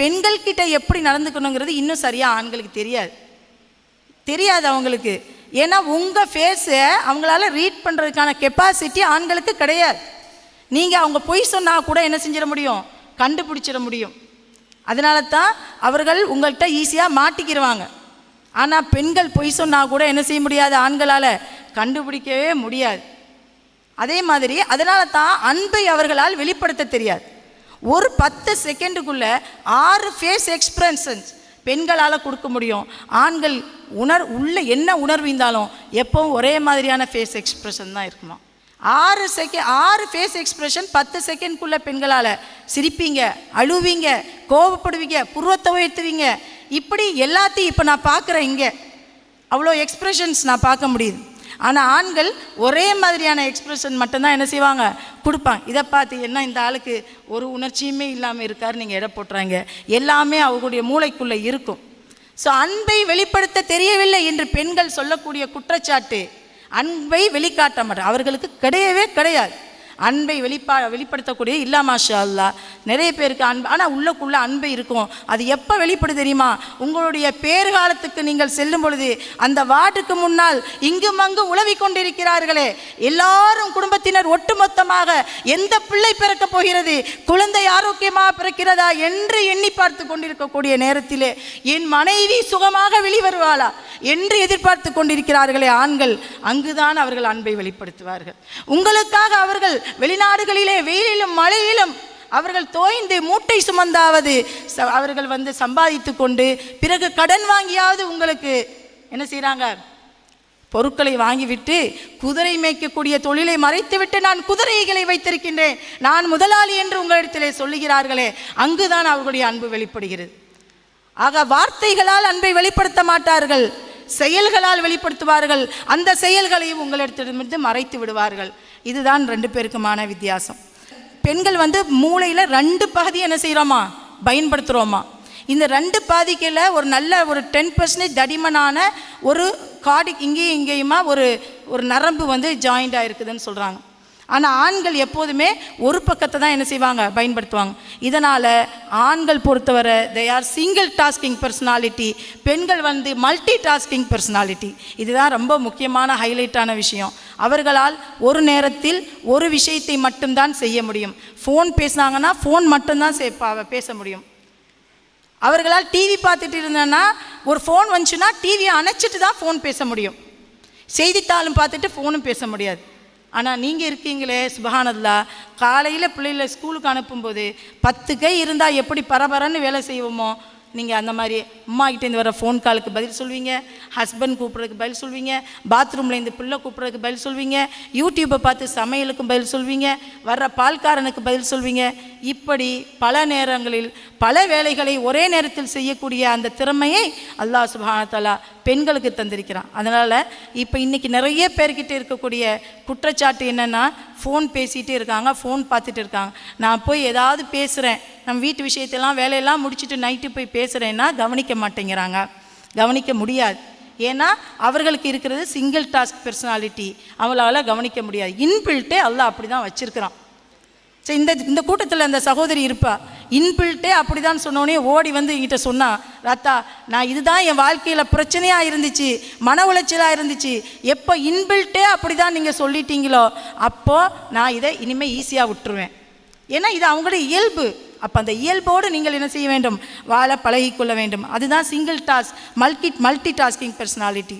பெண்கள் கிட்ட எப்படி நடந்துக்கணுங்கிறது இன்னும் சரியாக ஆண்களுக்கு தெரியாது அவங்களுக்கு. ஏன்னா உங்கள் ஃபேஸை அவங்களால ரீட் பண்ணுறதுக்கான கெப்பாசிட்டி ஆண்களுக்கு கிடையாது. நீங்கள் அவங்க பொய் சொன்னால் கூட என்ன செஞ்சிட முடியும், கண்டுபிடிச்சிட முடியும். அதனால தான் அவர்கள் உங்கள்கிட்ட ஈஸியாக மாட்டிக்கிடுவாங்க. ஆனால் பெண்கள் பொய் சொன்னால் கூட என்ன செய்ய முடியாது, ஆண்களால் கண்டுபிடிக்கவே முடியாது. அதே மாதிரி அதனால தான் அன்பை அவர்களால் வெளிப்படுத்த தெரியாது. ஒரு 10 செகண்டுக்குள்ளே 6 ஃபேஸ் எக்ஸ்பிரஷன்ஸ் பெண்களால் கொடுக்க முடியும். ஆண்கள் உள்ள என்ன உணர்வு இருந்தாலும் எப்போவும் ஒரே மாதிரியான ஃபேஸ் எக்ஸ்பிரஷன் தான் இருக்குமா. 6 ஃபேஸ் எக்ஸ்பிரஷன் 10 செகண்ட்குள்ளே பெண்களால் சிரிப்பீங்க, அழுவீங்க, கோபப்படுவீங்க, புருவத்தை உயர்த்துவீங்க, இப்படி எல்லாத்தையும் இப்போ நான் பார்க்குறேன். இங்கே அவ்வளோ எக்ஸ்பிரஷன்ஸ் நான் பார்க்க முடியுது. ஆனால் ஆண்கள் ஒரே மாதிரியான எக்ஸ்பிரஷன் மட்டும்தான் என்ன செய்வாங்க, கொடுப்பாங்க. இதை பார்த்து என்ன இந்த ஆளுக்கு ஒரு உணர்ச்சியுமே இல்லாமல் இருக்கார் நீங்கள் எடை போட்டுறாங்க. எல்லாமே அவங்களுடைய மூளைக்குள்ளே இருக்கும். ஸோ அன்பை வெளிப்படுத்த தெரியவில்லை என்று பெண்கள் சொல்லக்கூடிய குற்றச்சாட்டு, அன்பை வெளிக்காட்ட மாட்டார், அவர்களுக்கு கிடையாது. அன்பை வெளிப்படுத்தக்கூடிய இல்லா மாஷா அல்லா நிறைய பேருக்கு அன்பு, ஆனால் உள்ளக்குள்ளே அன்பு இருக்கும். அது எப்போ வெளிப்படு தெரியுமா, உங்களுடைய பேறுகாலத்துக்கு நீங்கள் செல்லும் பொழுது அந்த வார்டுக்கு முன்னால் இங்கும் அங்கும் உழவி கொண்டிருக்கிறார்களே எல்லாரும் குடும்பத்தினர் ஒட்டுமொத்தமாக எந்த பிள்ளை பிறக்க போகிறது, குழந்தை ஆரோக்கியமாக பிறக்கிறதா என்று எண்ணி பார்த்து கொண்டிருக்கக்கூடிய நேரத்திலே என் மனைவி சுகமாக வெளிவருவாளா என்று எதிர்பார்த்து கொண்டிருக்கிறார்களே ஆண்கள், அங்குதான் அவர்கள் அன்பை வெளிப்படுத்துவார்கள். உங்களுக்காக அவர்கள் வெளிநாடுகளிலே வெயிலிலும் மழையிலும் அவர்கள் தோய்ந்து மூட்டை சுமந்தாவது அவர்கள் சம்பாதித்து கொண்டு பிறகு கடன் வாங்கியாவது உங்களுக்கு என்ன செய்கிறாங்க, பொருட்களை வாங்கிவிட்டு குதிரை மேய்க்கக்கூடிய தொழிலை மறைத்துவிட்டு நான் குதிரைகளை வைத்திருக்கின்றேன், நான் முதலாளி என்று உங்களிடத்திலே சொல்லுகிறார்களே, அங்குதான் அவர்களுடைய அன்பு வெளிப்படுகிறது. ஆக வார்த்தைகளால் அன்பை வெளிப்படுத்த மாட்டார்கள், செயல்களால் வெளிப்படுத்துவார்கள். அந்த செயல்களையும் உங்களிடத்திலிருந்து மறைத்து விடுவார்கள். இதுதான் 2 பேருக்குமான வித்தியாசம். பெண்கள் மூளையில் 2 பகுதி என்ன செய்கிறோமா, பயன்படுத்துகிறோமா. இந்த 2 பாதிக்கில் ஒரு நல்ல ஒரு 10% தடிமனான ஒரு கார்டு இங்கேயுமா ஒரு நரம்பு ஜாயிண்ட் ஆகிருக்குதுன்னு சொல்கிறாங்க. ஆனால் ஆண்கள் எப்போதுமே ஒரு பக்கத்தை தான் என்ன செய்வாங்க, பயன்படுத்துவாங்க. இதனால் ஆண்கள் பொறுத்தவரை they are single tasking personality, பெண்கள் மல்டி டாஸ்கிங் பர்சனாலிட்டி. இதுதான் ரொம்ப முக்கியமான ஹைலைட்டான விஷயம். அவர்களால் ஒரு நேரத்தில் ஒரு விஷயத்தை மட்டும்தான் செய்ய முடியும். ஃபோன் பேசினாங்கன்னா ஃபோன் மட்டும்தான் பேச முடியும். அவர்களால் டிவி பார்த்துட்டு இருந்தேன்னா ஒரு ஃபோன் வந்துச்சுன்னா டிவியை அணைச்சிட்டு தான் ஃபோன் பேச முடியும். செய்தித்தாளும் பார்த்துட்டு ஃபோனும் பேச முடியாது. ஆனால் நீங்கள் இருக்கீங்களே சுபஹானல்லாஹ், காலையில் பிள்ளைகளை ஸ்கூலுக்கு அனுப்பும்போது 10 கை இருந்தால் எப்படி பரபரன்னு வேலை செய்வோமோ, நீங்கள் அந்த மாதிரி அம்மாக்கிட்டேருந்து வர ஃபோன் காலுக்கு பதில் சொல்வீங்க, ஹஸ்பண்ட் கூப்பிட்றதுக்கு பதில் சொல்வீங்க, பாத்ரூம்லேருந்து பிள்ளை கூப்பிட்றதுக்கு பதில் சொல்வீங்க, யூடியூப்பை பார்த்து சமையலுக்கும் பதில் சொல்வீங்க, வர்ற பால்காரனுக்கு பதில் சொல்வீங்க. இப்படி பல நேரங்களில் பல வேலைகளை ஒரே நேரத்தில் செய்யக்கூடிய அந்த திறமையை அல்லாஹ் சுப்ஹானஹு வ தஆலா பெண்களுக்கு தந்திருக்கிறான். அதனால் இப்போ இன்றைக்கி நிறைய பேர்கிட்ட இருக்கக்கூடிய குற்றச்சாட்டு என்னென்னா, ஃபோன் பேசிகிட்டே இருக்காங்க, ஃபோன் பார்த்துட்டு இருக்காங்க. நான் போய் ஏதாவது பேசுகிறேன், நம்ம வீட்டு விஷயத்தெல்லாம் வேலையெல்லாம் முடிச்சுட்டு நைட்டு போய் பேசுகிறேன்னா கவனிக்க மாட்டேங்கிறாங்க, கவனிக்க முடியாது. ஏன்னா அவர்களுக்கு இருக்கிறது சிங்கிள் டாஸ்க் பர்சனாலிட்டி, அவங்களால கவனிக்க முடியாது. இன்பில்ட்டே அல்லாஹ் அப்படி தான் வச்சுருக்கிறான். சரி, இந்த கூட்டத்தில் அந்த சகோதரி இருப்பா, இன்பில்ட்டே அப்படி தான் சொன்னோடனே ஓடி என்கிட்ட சொன்னா, ராத்தா நான் இதுதான் என் வாழ்க்கையில் பிரச்சனையாக இருந்துச்சு, மன உளைச்சலாக இருந்துச்சு, எப்போ இன்பில்ட்டே அப்படி தான் நீங்கள் சொல்லிட்டீங்களோ அப்போது நான் இதை இனிமேல் ஈஸியாக விட்டுருவேன். ஏன்னா இது அவங்களுடைய இயல்பு. அப்போ அந்த இயல்போடு நீங்கள் என்ன செய்ய வேண்டும், வாழ பழகிக்கொள்ள வேண்டும். அதுதான் single task multi tasking personality.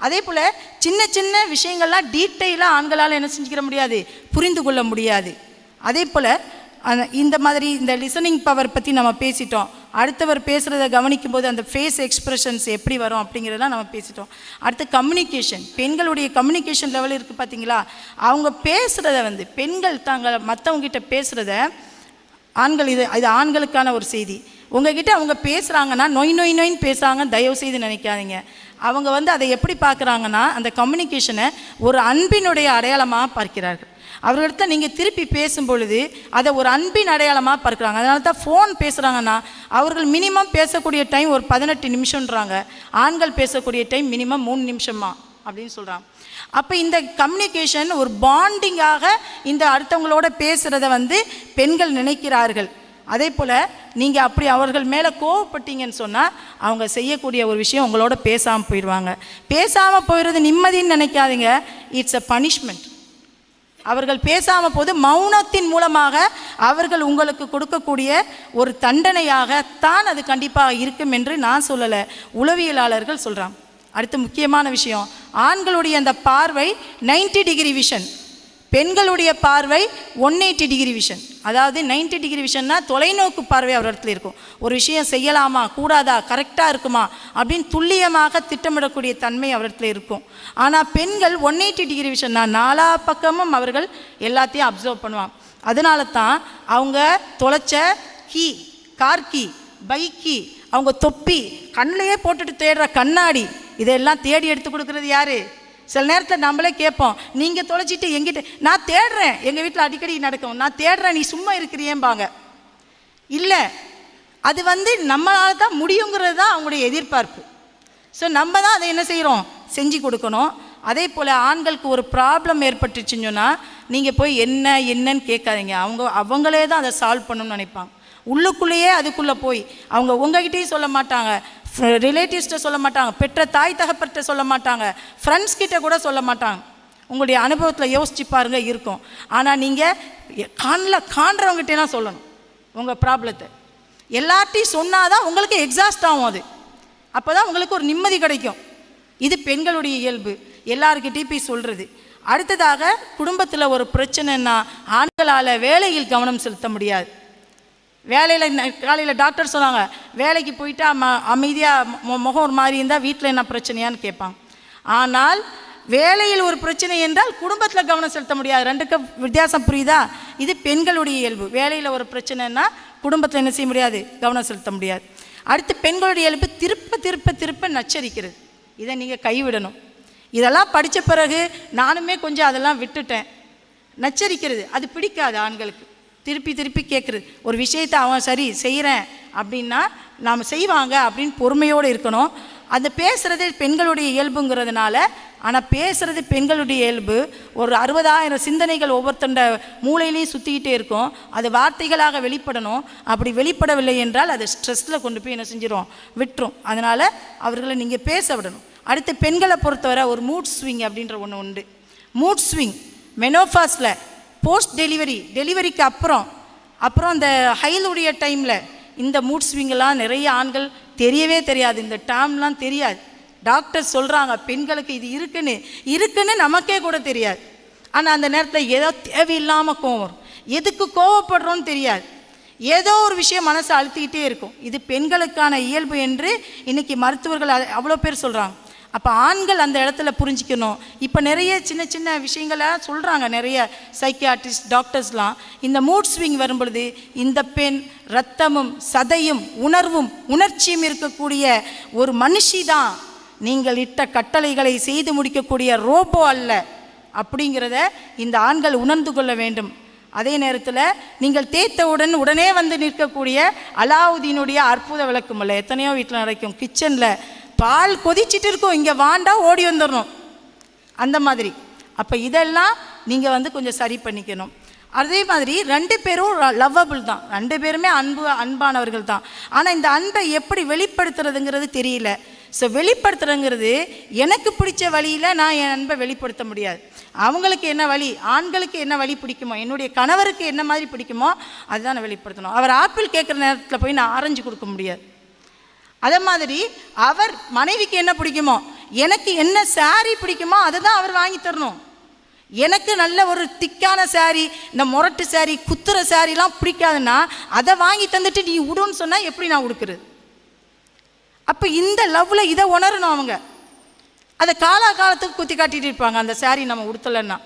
அதே போல் சின்ன சின்ன விஷயங்கள்லாம் டீட்டெயிலாக ஆண்களால் என்ன செஞ்சுக்கிற முடியாது, புரிந்து கொள்ள முடியாது. அதே போல் இந்த மாதிரி இந்த லிசனிங் பவர் பற்றி நம்ம பேசிட்டோம். அடுத்தவர் பேசுகிறத கவனிக்கும் போது அந்த ஃபேஸ் எக்ஸ்ப்ரெஷன்ஸ் எப்படி வரும் அப்படிங்கிறதெல்லாம் நம்ம பேசிட்டோம். அடுத்து கம்யூனிகேஷன், பெண்களுடைய கம்யூனிகேஷன் லெவல் இருக்குது பார்த்தீங்களா. அவங்க பேசுகிறத பெண்கள் தாங்க மற்றவங்ககிட்ட பேசுகிறத ஆண்கள் இது ஆண்களுக்கான ஒரு செய்தி. உங்ககிட்ட அவங்க பேசுகிறாங்கன்னா நொய் நொய் நொயின்னு பேசுகிறாங்க, தயவு செய்து நினைக்காதீங்க. அவங்க அதை எப்படி பார்க்குறாங்கன்னா, அந்த கம்யூனிகேஷனை ஒரு அன்பினுடைய அடையாளமாக பார்க்கிறார்கள். அவர்களிடத்த நீங்கள் திருப்பி பேசும் பொழுது அதை ஒரு அன்பின் அடையாளமாக பார்க்குறாங்க. அதனால தான் ஃபோன் பேசுகிறாங்கன்னா அவர்கள் மினிமம் பேசக்கூடிய டைம் ஒரு 18 நிமிஷம்ன்றாங்க, ஆண்கள் பேசக்கூடிய டைம் மினிமம் 3 நிமிஷமா அப்படின்னு சொல்கிறாங்க. அப்போ இந்த கம்யூனிகேஷன் ஒரு பாண்டிங்காக இந்த அடுத்தவங்களோட பேசுகிறத பெண்கள் நினைக்கிறார்கள். அதே போல் நீங்கள் அப்படி அவர்கள் மேலே கோவப்பட்டீங்கன்னு சொன்னால் அவங்க செய்யக்கூடிய ஒரு விஷயம் உங்களோட பேசாமல் போயிடுவாங்க. பேசாமல் போயிடுறது நிம்மதின்னு நினைக்காதீங்க, இட்ஸ் அ பனிஷ்மெண்ட். அவர்கள் பேசாமல் போது மௌனத்தின் மூலமாக அவர்கள் உங்களுக்கு கொடுக்கக்கூடிய ஒரு தண்டனையாகத்தான் அது கண்டிப்பாக இருக்கும் என்று நான் சொல்லலை, உளவியலாளர்கள் சொல்கிறாங்க. அடுத்து முக்கியமான விஷயம், ஆண்களுடைய அந்த பார்வை 90 டிகிரி விஷன், பெண்களுடைய பார்வை 180 டிகிரி விஷன். அதாவது 90 டிகிரி விஷன்னா தொலைநோக்கு பார்வை அவரிடத்துல இருக்கும். ஒரு விஷயம் செய்யலாமா கூடாதா கரெக்டாக இருக்குமா அப்படின்னு துல்லியமாக திட்டமிடக்கூடிய தன்மை அவரிடத்துல இருக்கும். ஆனால் பெண்கள் 180 டிகிரி விஷன்னா நாலா பக்கமும் அவர்கள் எல்லாத்தையும் அப்சர்வ் பண்ணுவாங்க. அதனால தான் அவங்க தொலைச்ச key, car key, bike key, அவங்க தொப்பி, கண்ணிலையே போட்டுட்டு தேடுற கண்ணாடி, இதெல்லாம் தேடி எடுத்து கொடுக்குறது யார்? சில நேரத்தில் நம்மளே கேட்போம், நீங்கள் தொலைச்சிட்டு எங்கிட்ட நான் தேடுறேன், எங்கள் வீட்டில் அடிக்கடி நடக்கும், நான் தேடுறேன் நீ சும்மா இருக்கிறியேம்பாங்க. இல்லை, அது நம்மளால தான் முடியுங்கிறது தான் அவங்களுடைய எதிர்பார்ப்பு. ஸோ நம்ம தான் அதை என்ன செய்கிறோம், செஞ்சு கொடுக்கணும். அதே போல் ஆண்களுக்கு ஒரு ப்ராப்ளம் ஏற்பட்டுச்சுன்னு சொன்னால் நீங்கள் போய் என்னன்னு கேட்காதீங்க, அவங்களே தான் அதை சால்வ் பண்ணணும்னு நினைப்பாங்க. உள்ளுக்குள்ளேயே அதுக்குள்ளே போய் அவங்க உங்ககிட்டையும் சொல்ல மாட்டாங்க, ரிலேட்டிவ்ஸ்கிட்ட சொல்ல மாட்டாங்க, பெற்ற தாய் தகப்பற்ற சொல்ல மாட்டாங்க, ஃப்ரெண்ட்ஸ் கிட்ட கூட சொல்ல மாட்டாங்க. உங்களுடைய அனுபவத்தில் யோசிச்சு பாருங்க இருக்கும். ஆனால் நீங்கள் காண்றவங்ககிட்டலாம் சொல்லணும் உங்கள் ப்ராப்ளத்தை. எல்லார்ட்டையும் சொன்னால் தான் உங்களுக்கு எக்ஸாஸ்ட் ஆகும், அது அப்போ தான் உங்களுக்கு ஒரு நிம்மதி கிடைக்கும். இது பெண்களுடைய இயல்பு, எல்லாருக்கிட்டையும் போய் சொல்கிறது. அடுத்ததாக குடும்பத்தில் ஒரு பிரச்சனைன்னா ஆண்களால் வேலையில் கவனம் செலுத்த முடியாது. வேலையில் காலையில் டாக்டர் சொன்னாங்க, வேலைக்கு போயிட்டு அமைதியாக முகம் ஒரு மாதிரி இருந்தால் வீட்டில் என்ன பிரச்சனையான்னு கேட்பாங்க. ஆனால் வேலையில் ஒரு பிரச்சனை என்றால் குடும்பத்தில் கவனம் செலுத்த முடியாது. ரெண்டுக்கு வித்தியாசம் புரியுதா? இது பெண்களுடைய இயல்பு. வேலையில் ஒரு பிரச்சனைன்னா குடும்பத்தில் என்ன செய்ய முடியாது, கவனம் செலுத்த முடியாது. அடுத்து பெண்களுடைய இயல்பு திருப்ப திருப்ப திருப்ப நச்சரிக்கிறது. இதை நீங்கள் கைவிடணும். இதெல்லாம் படித்த பிறகு நானுமே கொஞ்சம் அதெல்லாம் விட்டுட்டேன். நச்சரிக்கிறது அது பிடிக்காது ஆண்களுக்கு. திருப்பி திருப்பி கேட்குறது ஒரு விஷயத்தை அவன் சரி செய்கிறேன் அப்படின்னா நாம் செய்வாங்க அப்படின்னு பொறுமையோடு இருக்கணும். அந்த பேசுகிறது பெண்களுடைய இயல்புங்கிறதுனால, ஆனால் பேசுகிறது பெண்களுடைய இயல்பு. ஒரு 60,000 சிந்தனைகள் ஒவ்வொருத்தண்ட மூளையிலையும் சுற்றிக்கிட்டே இருக்கும். அது வார்த்தைகளாக வெளிப்படணும். அப்படி வெளிப்படவில்லை என்றால் அது ஸ்ட்ரெஸ்ஸில் கொண்டு போய் என்ன செஞ்சிடும், விட்டுரும். அதனால் அவர்களை நீங்கள் பேச விடணும். அடுத்து பெண்களை பொறுத்தவரை ஒரு மூட் ஸ்விங் அப்படின்ற ஒன்று உண்டு. மூட் ஸ்விங் மெனோஃபாஸில், போஸ்ட் டெலிவரிக்கு அப்புறம் இந்த ஹைலுடைய டைமில் இந்த மூட் ஸ்விங்கெல்லாம் நிறைய ஆண்கள் தெரியவே தெரியாது, இந்த டேர்ம்லாம் தெரியாது. டாக்டர் சொல்கிறாங்க பெண்களுக்கு இது இருக்குன்னு நமக்கே கூட தெரியாது. ஆனால் அந்த நேரத்தில் ஏதோ தேவையில்லாமல் கோவம் வரும். எதுக்கு கோவப்படுறோன்னு தெரியாது, ஏதோ ஒரு விஷயம் மனசை அழுத்திக்கிட்டே இருக்கும். இது பெண்களுக்கான இயல்பு என்று இன்றைக்கி மருத்துவர்கள் அவ்வளோ பேர் சொல்கிறாங்க. அப்போ ஆண்கள் அந்த இடத்துல புரிஞ்சிக்கணும். இப்போ நிறைய சின்ன சின்ன விஷயங்களை சொல்கிறாங்க நிறைய சைக்கியாட்ரிஸ்ட் டாக்டர்ஸ்லாம். இந்த மூட் ஸ்விங் வரும் பொழுது இந்த பெண் இரத்தமும் சதையும் உணர்வும் உணர்ச்சியும் இருக்கக்கூடிய ஒரு மனுஷி தான், நீங்கள் இட்ட கட்டளைகளை செய்து முடிக்கக்கூடிய ரோபோ அல்ல அப்படிங்கிறத இந்த ஆண்கள் உணர்ந்து கொள்ள வேண்டும். அதே நேரத்தில் நீங்கள் தேய்த்தவுடன் உடனே நிற்கக்கூடிய அலாவுதீனுடைய அற்புத விளக்கும் அல்ல. எத்தனையோ வீட்டில் நடக்கும், கிச்சனில் பால் கொதிச்சிட்டு இருக்கும், இங்கே வாண்டா ஓடி வந்துடணும், அந்த மாதிரி. அப்போ இதெல்லாம் நீங்கள் கொஞ்சம் சரி பண்ணிக்கணும். அதே மாதிரி 2 பேரும் லவ்வபிள் தான், 2 பேருமே அன்பானவர்கள் தான். ஆனால் இந்த அன்பை எப்படி வெளிப்படுத்துறதுங்கிறது தெரியல. ஸோ வெளிப்படுத்துறதுங்கிறது எனக்கு பிடிச்ச வழியில் நான் என் அன்பை வெளிப்படுத்த முடியாது. அவங்களுக்கு என்ன வழி, ஆண்களுக்கு என்ன வழி பிடிக்குமோ, என்னுடைய கணவருக்கு என்ன மாதிரி பிடிக்குமோ அதுதான் நான் வெளிப்படுத்தணும். அவர் ஆப்பிள் கேட்குற நேரத்தில் போய் நான் ஆரஞ்சு கொடுக்க முடியாது. அதே மாதிரி அவர் மனைவிக்கு என்ன பிடிக்குமோ, எனக்கு என்ன சாரீ பிடிக்குமோ அதை தான் அவர் வாங்கி தரணும். எனக்கு நல்ல ஒரு திக்கான சாரீ, இந்த முரட்டு சாரீ, குத்துற சாரீலாம் பிடிக்காதுன்னா அதை வாங்கி தந்துட்டு நீ விடுன்னு சொன்னால் எப்படி நான் கொடுக்குறது? அப்போ இந்த லவ்வில் இதை உணரணும் அவங்க. அதை காலத்துக்கு குத்தி காட்டிகிட்டு இருப்பாங்க அந்த சாரீ நம்ம உடுத்தலைன்னா.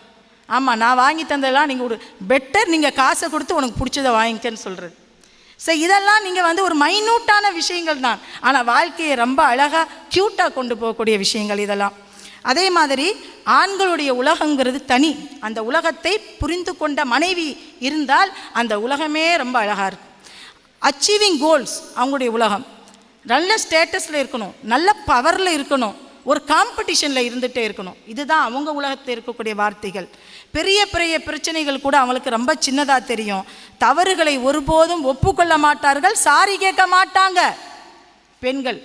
ஆமாம் நான் வாங்கி தந்ததெல்லாம் நீங்கள் பெட்டர் நீங்கள் காசை கொடுத்து உனக்கு பிடிச்சதை வாங்கிக்கன்னு சொல்கிறது. ஸோ இதெல்லாம் நீங்கள் ஒரு மைனூட்டான விஷயங்கள் தான், ஆனால் வாழ்க்கையை ரொம்ப அழகாக க்யூட்டாக கொண்டு போகக்கூடிய விஷயங்கள் இதெல்லாம். அதே மாதிரி ஆண்களுடைய உலகங்கிறது தனி. அந்த உலகத்தை புரிந்து கொண்ட மனைவி இருந்தால் அந்த உலகமே ரொம்ப அழகாக இருக்கும். அச்சீவிங் கோல்ஸ் அவங்களுடைய உலகம். நல்ல ஸ்டேட்டஸில் இருக்கணும், நல்ல பவரில் இருக்கணும், ஒரு காம்படிஷனில் இருந்துகிட்டே இருக்கணும். இதுதான் அவங்க உலகத்தில் இருக்கக்கூடிய வார்த்தைகள். பெரிய பெரிய பிரச்சனைகள் கூட அவங்களுக்கு ரொம்ப சின்னதாக தெரியும். தவறுகளை ஒருபோதும் ஒப்புக்கொள்ள மாட்டார்கள், சாரி கேட்க மாட்டாங்க. பெண்கள்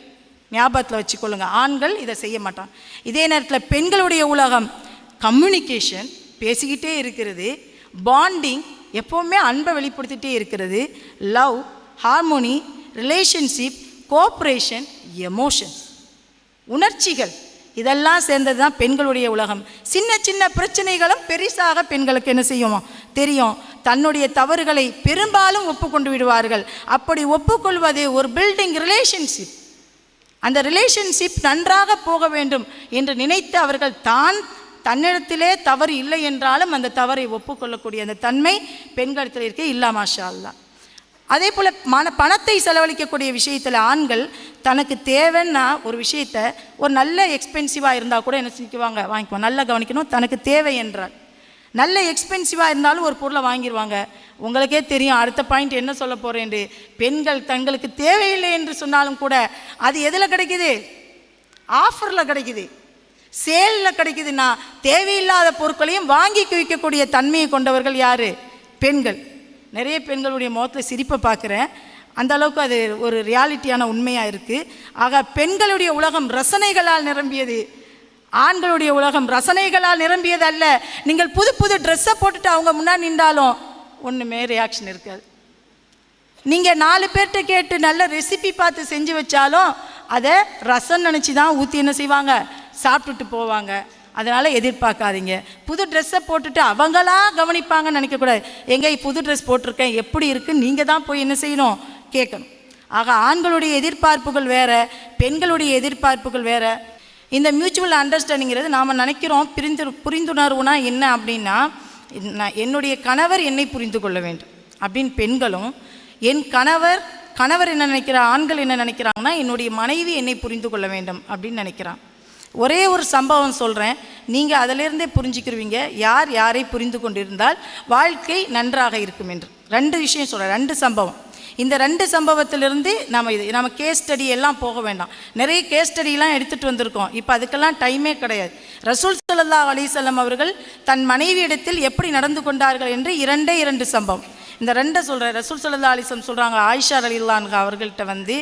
ஞாபகத்தில் வச்சுக்கொள்ளுங்க, ஆண்கள் இதை செய்ய மாட்டாங்க. இதே நேரத்தில் பெண்களுடைய உலகம் கம்யூனிகேஷன், பேசிக்கிட்டே இருக்கிறது, பாண்டிங், எப்போவுமே அன்பை வெளிப்படுத்திகிட்டே இருக்கிறது, love, harmony, relationship, cooperation, emotions, உணர்ச்சிகள், இதெல்லாம் சேர்ந்தது தான் பெண்களுடைய உலகம். சின்ன சின்ன பிரச்சனைகளும் பெரிசாக பெண்களுக்கு என்ன செய்யும் தெரியும். தன்னுடைய தவறுகளை பெரும்பாலும் ஒப்புக்கொண்டு விடுவார்கள். அப்படி ஒப்புக்கொள்வது ஒரு பில்டிங் ரிலேஷன்ஷிப். அந்த ரிலேஷன்ஷிப் நன்றாக போக வேண்டும் என்று நினைத்து அவர்கள் தன்னிடத்திலே தவறு இல்லை என்றாலும் அந்த தவறை ஒப்புக்கொள்ளக்கூடிய அந்த தன்மை பெண்களிடத்தில் இருக்க இல்லா மாஷா அல்லா. அதே போல் பணத்தை செலவழிக்கக்கூடிய விஷயத்தில் ஆண்கள் தனக்கு தேவைன்னா ஒரு விஷயத்தை ஒரு நல்ல எக்ஸ்பென்சிவாக இருந்தால் கூட என்ன செஞ்சுக்குவாங்க, வாங்கிக்குவாங்க. நல்லா கவனிக்கணும், தனக்கு தேவை என்றால் நல்ல எக்ஸ்பென்சிவாக இருந்தாலும் ஒரு பொருளை வாங்கிடுவாங்க. உங்களுக்கே தெரியும் அடுத்த பாயிண்ட் என்ன சொல்ல போகிறேன். பெண்கள் தங்களுக்கு தேவையில்லை என்று சொன்னாலும் கூட அது எதில் கிடைக்குது? ஆஃபரில் கிடைக்குது, சேலில் கிடைக்குதுன்னா தேவையில்லாத பொருட்களையும் வாங்கி குவிக்கக்கூடிய தன்மையை கொண்டவர்கள் யார்? பெண்கள். நிறைய பெண்களுடைய முகத்தில் சிரிப்பை பார்க்குறேன். அந்த அளவுக்கு அது ஒரு ரியாலிட்டியான உண்மையாக இருக்குது. ஆக பெண்களுடைய உலகம் ரசனைகளால் நிரம்பியது, ஆண்களுடைய உலகம் ரசனைகளால் நிரம்பியது அல்ல. நீங்கள் புது புது ட்ரெஸ்ஸை போட்டுட்டு அவங்க முன்னாடி நின்றாலும் ஒன்றுமே ரியாக்ஷன் இருக்காது. நீங்கள் 4 பேர்கிட்ட கேட்டு நல்ல ரெசிபி பார்த்து செஞ்சு வச்சாலும் அதை ரசம் நினச்சி தான் ஊற்றி என்ன செய்வாங்க, சாப்பிட்டுட்டு போவாங்க. அதனால் எதிர்பார்க்காதீங்க. புது ட்ரெஸ்ஸை போட்டுட்டு அவங்களா கவனிப்பாங்கன்னு நினைக்கக்கூடாது. எங்கே புது ட்ரெஸ் போட்டிருக்கேன், எப்படி இருக்குன்னு நீங்கள் தான் போய் என்ன செய்யணும், கேட்கணும். ஆக ஆண்களுடைய எதிர்பார்ப்புகள் வேறு, பெண்களுடைய எதிர்பார்ப்புகள் வேறு. இந்த மியூச்சுவல் அண்டர்ஸ்டாண்டிங்கிறது நாம் நினைக்கிறோம் புரிந்துணர்வுனா என்ன அப்படின்னா, என்னுடைய கணவர் என்னை புரிந்து கொள்ள வேண்டும் அப்படின்னு பெண்களும், என் கணவர் என்ன நினைக்கிறார், ஆண்கள் என்ன நினைக்கிறாங்கன்னா என்னுடைய மனைவி என்னை புரிந்து கொள்ள வேண்டும் அப்படின்னு நினைக்கிறான். ஒரே ஒரு சம்பவம் சொல்கிறேன், நீங்கள் அதிலிருந்தே புரிஞ்சுக்கிருவீங்க யார் யாரை புரிந்து கொண்டிருந்தால் வாழ்க்கை நன்றாக இருக்கும் என்று. 2 விஷயம் சொல்கிறேன், 2 சம்பவம். இந்த 2 சம்பவத்திலிருந்து நம்ம கேஸ் ஸ்டடி எல்லாம் போக வேண்டாம். நிறைய கேஸ் ஸ்டடியெலாம் எடுத்துகிட்டு வந்திருக்கோம். இப்போ அதுக்கெல்லாம் டைமே கிடையாது. ரசூல் ஸல்லல்லாஹு அலைஹி வஸல்லம் அவர்கள் தன் மனைவியிடத்தில் எப்படி நடந்து கொண்டார்கள் என்று 2 சம்பவம். இந்த 2 சொல்கிறேன். ரசூல் ஸல்லல்லாஹு அலைஹி வஸல்லம் சொல்கிறாங்க, ஆயிஷா ரலியல்லாஹு அன்ஹா அவர்கள்ட்ட வந்து,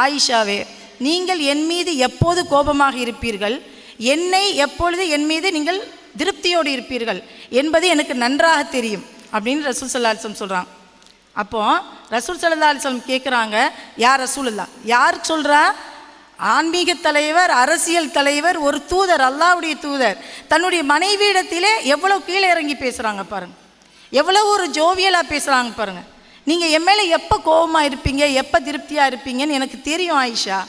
ஆயிஷாவே, நீங்கள் என் மீது எப்போது கோபமாக இருப்பீர்கள், என்னை எப்பொழுது என் மீது நீங்கள் திருப்தியோடு இருப்பீர்கள் என்பது எனக்கு நன்றாக தெரியும் அப்படின்னு ரசூல் ஸல்லல்லாஹு அலைஹி வஸல்லம் சொல்கிறாங்க. அப்போது ரசூல் ஸல்லல்லாஹு அலைஹி வஸல்லம் கேட்குறாங்க, யார் ரசூலுல்லாஹ், யார் சொல்கிறா? ஆன்மீக தலைவர், அரசியல் தலைவர், ஒரு தூதர், அல்லாஹ்வுடைய தூதர் தன்னுடைய மனைவியிடத்திலே எவ்வளோ கீழே இறங்கி பேசுகிறாங்க பாருங்கள், எவ்வளோ ஒரு ஜோவியலாக பேசுகிறாங்க பாருங்கள். நீங்கள் என் மேலே எப்போ கோபமாக இருப்பீங்க, எப்போ திருப்தியாக இருப்பீங்கன்னு எனக்கு தெரியும் ஆயிஷா.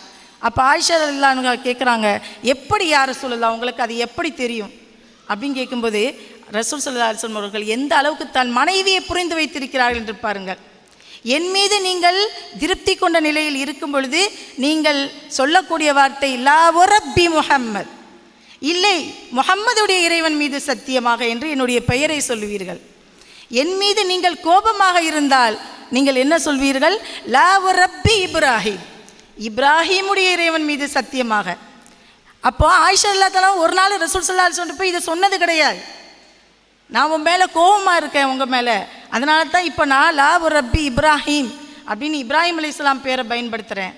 அப்போ ஆயிஷா ரலியல்லாஹு அன்ஹா கேட்குறாங்க, எப்படி யார் ரசூலுல்லாஹ் உங்களுக்கு அது எப்படி தெரியும் அப்படின்னு கேட்கும்போது ரசூல் ஸல்லல்லாஹு அலைஹி வஸல்லம் அவர்கள் எந்த அளவுக்கு தன் மனைவியை புரிந்து வைத்திருக்கிறார்கள் என்று பாருங்கள். என் மீது நீங்கள் திருப்தி கொண்ட நிலையில் இருக்கும் பொழுது நீங்கள் சொல்லக்கூடிய வார்த்தை லா வரப்பி முஹம்மத், இல்லை முஹம்மதுடைய இறைவன் மீது சத்தியமாக என்று என்னுடைய பெயரை சொல்லுவீர்கள். என் மீது நீங்கள் கோபமாக இருந்தால் நீங்கள் என்ன சொல்வீர்கள்? லா வரப்பி இப்ராஹிம், இப்ராஹிமுடைய இறைவன் மீது சத்தியமாக. அப்போ ஆயிஷா ரலியல்லாஹு தஆலா ஒரு நாள் ரசூல் ஸல்லல்லாஹு அலைஹி வஸல்லம் போய் இதை சொன்னது கிடையாது. நான் உன் மேலே கோபமாக இருக்கேன் உங்கள் மேலே, அதனால தான் இப்போ நான் லா வரப்பி இப்ராஹிம் அப்படின்னு இப்ராஹிம் அலைஹிஸ்ஸலாம் பேரை பயன்படுத்துகிறேன்.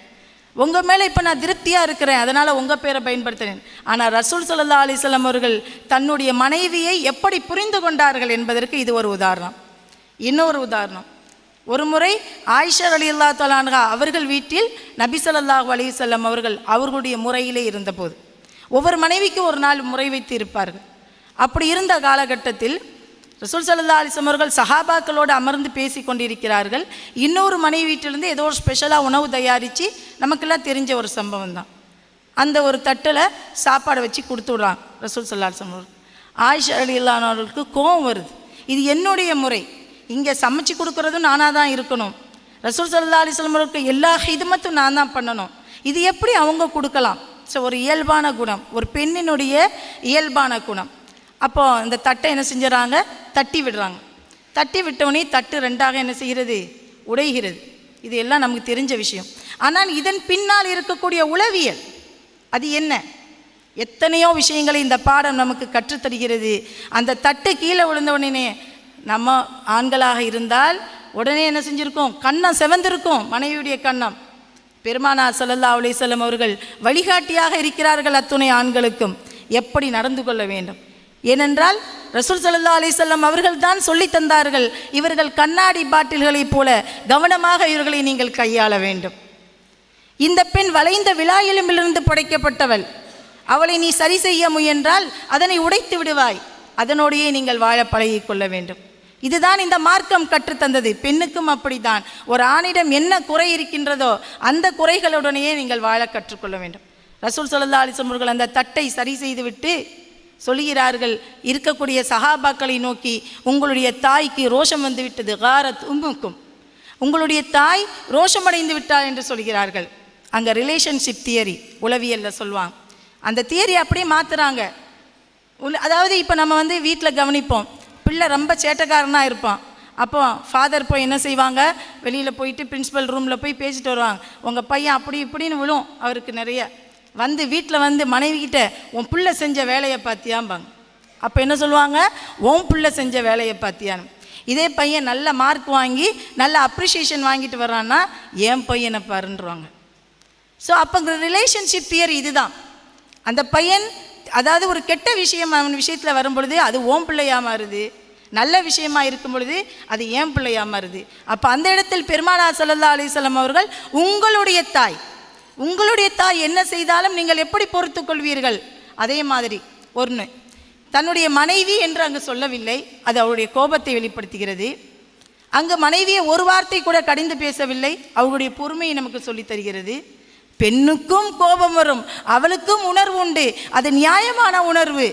உங்கள் மேலே இப்போ நான் திருப்தியாக இருக்கிறேன், அதனால் உங்கள் பேரை பயன்படுத்துகிறேன். ஆனால் ரசூல் ஸல்லல்லாஹு அலைஹி வஸல்லம் அவர்கள் தன்னுடைய மனைவியை எப்படி புரிந்து கொண்டார்கள் என்பதற்கு இது ஒரு உதாரணம். இன்னொரு உதாரணம், ஒரு முறை ஆயிஷா ரலியல்லாஹு தஆலா அன்ஹா அவர்கள் வீட்டில் நபி ஸல்லல்லாஹு அலைஹி வஸல்லம் அவர்கள் அவர்களுடைய முறையிலே இருந்தபோது ஒவ்வொரு மனைவிக்கு ஒரு நாள் முறை வைத்து இருப்பார்கள். அப்படி இருந்த காலகட்டத்தில் ரசூல் ஸல்லல்லாஹு அலைஹி வஸல்லம் அவர்கள் சஹாபாக்களோடு அமர்ந்து பேசி கொண்டிருக்கிறார்கள். இன்னொரு மனைவி வீட்டிலிருந்து ஏதோ ஒரு ஸ்பெஷலாக உணவு தயாரித்து நமக்கெல்லாம் தெரிஞ்ச ஒரு சம்பவம் தான். அந்த ஒரு தட்டில் சாப்பாடை வச்சு கொடுத்து விடுறாங்க ரசூல் ஸல்லல்லாஹு அலைஹி வஸல்லம் அவர்கள். ஆயிஷா ரலியல்லாஹு அன்ஹா அவர்களுக்கு கோபம் வருது, இது என்னுடைய முறை, இங்கே சமைச்சு கொடுக்குறதும் நானாக தான் இருக்கணும், ரசூல் ஸல்லல்லாஹு அலைஹி வஸல்லம் அவர்களுக்கு எல்லா ஹிதமத்தும் நான் தான் பண்ணணும், இது எப்படி அவங்க கொடுக்கலாம்? ஸோ ஒரு இயல்பான குணம், ஒரு பெண்ணினுடைய இயல்பான குணம். அப்போது இந்த தட்டை என்ன செஞ்சுறாங்க, தட்டி விடுறாங்க. தட்டி விட்டோடனே தட்டு 2ஆக என்ன செய்கிறது, உடைகிறது. இது எல்லாம் நமக்கு தெரிஞ்ச விஷயம். ஆனால் இதன் பின்னால் இருக்கக்கூடிய உளவியல் அது என்ன? எத்தனையோ விஷயங்களை இந்த பாடம் நமக்கு கற்றுத்தருகிறது. அந்த தட்டு கீழே விழுந்த உடனே நம்ம ஆண்களாக இருந்தால் உடனே என்ன செஞ்சுருக்கோம்? கன்னம் செவந்திருக்கும், மனைவியுடைய கன்னம். பெருமானார் ஸல்லல்லாஹு அலைஹி வஸல்லம் அவர்கள் வழிகாட்டியாக இருக்கிறார்கள் அத்துணை ஆண்களுக்கும் எப்படி நடந்து கொள்ள வேண்டும். ஏனென்றால் ரசூல் ஸல்லல்லாஹு அலைஹி வஸல்லம் அவர்கள் தான் சொல்லி தந்தார்கள், இவர்கள் கண்ணாடி பாட்டில்களைப் போல கவனமாக இவர்களை நீங்கள் கையாள வேண்டும். இந்த பெண் வளைந்த விலா எலும்பிலிருந்து படைக்கப்பட்டவள், அவளை நீ சரி செய்ய முயன்றால் அதனை உடைத்து விடுவாய், அதனோடையே நீங்கள் வாழ பழகிக் கொள்ள வேண்டும். இதுதான் இந்த மார்க்கம் கற்றுத்தந்தது. பெண்ணுக்கும் அப்படித்தான். ஒரு ஆணிடம் என்ன குறை இருக்கின்றதோ அந்த குறைகளுடனேயே நீங்கள் வாழ கற்றுக்கொள்ள வேண்டும். ரசூல் ஸல்லல்லாஹு அலைஹி வஸல்லம் அவர்கள் அந்த தட்டை சரி செய்துவிட்டு சொல்கிறார்கள் இருக்கக்கூடிய சஹாபாக்களை நோக்கி, உங்களுடைய தாய்க்கு ரோஷம் வந்து விட்டது, காரத் உம்முக்கும், உங்களுடைய தாய் ரோஷமடைந்து விட்டாள் என்று சொல்கிறார்கள். அங்கே ரிலேஷன்ஷிப் தியரி உளவியலில் சொல்லுவாங்க. அந்த தியரி அப்படியே மாற்றுறாங்க. அதாவது இப்போ நம்ம வீட்டில் கவனிப்போம், பிள்ளை ரொம்ப சேட்டைக்காரனாக இருப்பான். அப்போ ஃபாதர் போய் என்ன செய்வாங்க, வெளியில் போயிட்டு பிரின்ஸிபல் ரூமில் போய் பேசிட்டு வருவாங்க. உங்கள் பையன் அப்படி இப்படின்னு விழும் அவருக்கு நிறைய. வீட்டில் மனைவிக்கிட்ட உன் பிள்ளை செஞ்ச வேலையை பார்த்தியாம்பாங்க. அப்போ என்ன சொல்லுவாங்க, உன் பிள்ளை செஞ்ச வேலையை பார்த்தியான்னு. இதே பையன் நல்ல மார்க் வாங்கி நல்ல அப்ரிஷியேஷன் வாங்கிட்டு வர்றான்னா என் பையனை பாருன்றாங்க. ஸோ அப்போ ரிலேஷன்ஷிப் தியரி இதுதான். அந்த பையன் அதாவது ஒரு கெட்ட விஷயம் அவன் விஷயத்தில் வரும்பொழுது அது ஓம் பிள்ளையாக மாறுது, நல்ல விஷயமா இருக்கும் பொழுது அது ஏன் பிள்ளையாக மாறுது. அப்போ அந்த இடத்தில் பெருமானார் ஸல்லல்லாஹு அலைஹி வஸல்லம் அவர்கள் உங்களுடைய தாய் என்ன செய்தாலும் நீங்கள் எப்படி பொறுத்து கொள்வீர்கள், அதே மாதிரி ஒன்று தன்னுடைய மனைவி என்று அங்கு சொல்லவில்லை, அது அவருடைய கோபத்தை வெளிப்படுத்துகிறது. அங்கு மனைவியை ஒரு வார்த்தை கூட கடிந்து பேசவில்லை, அவருடைய பொறுமையை நமக்கு சொல்லித் தருகிறது. பெண்ணுக்கும் கோபம் வரும், அவளுக்கும் உணர்வு உண்டு, அது நியாயமான உணர்வு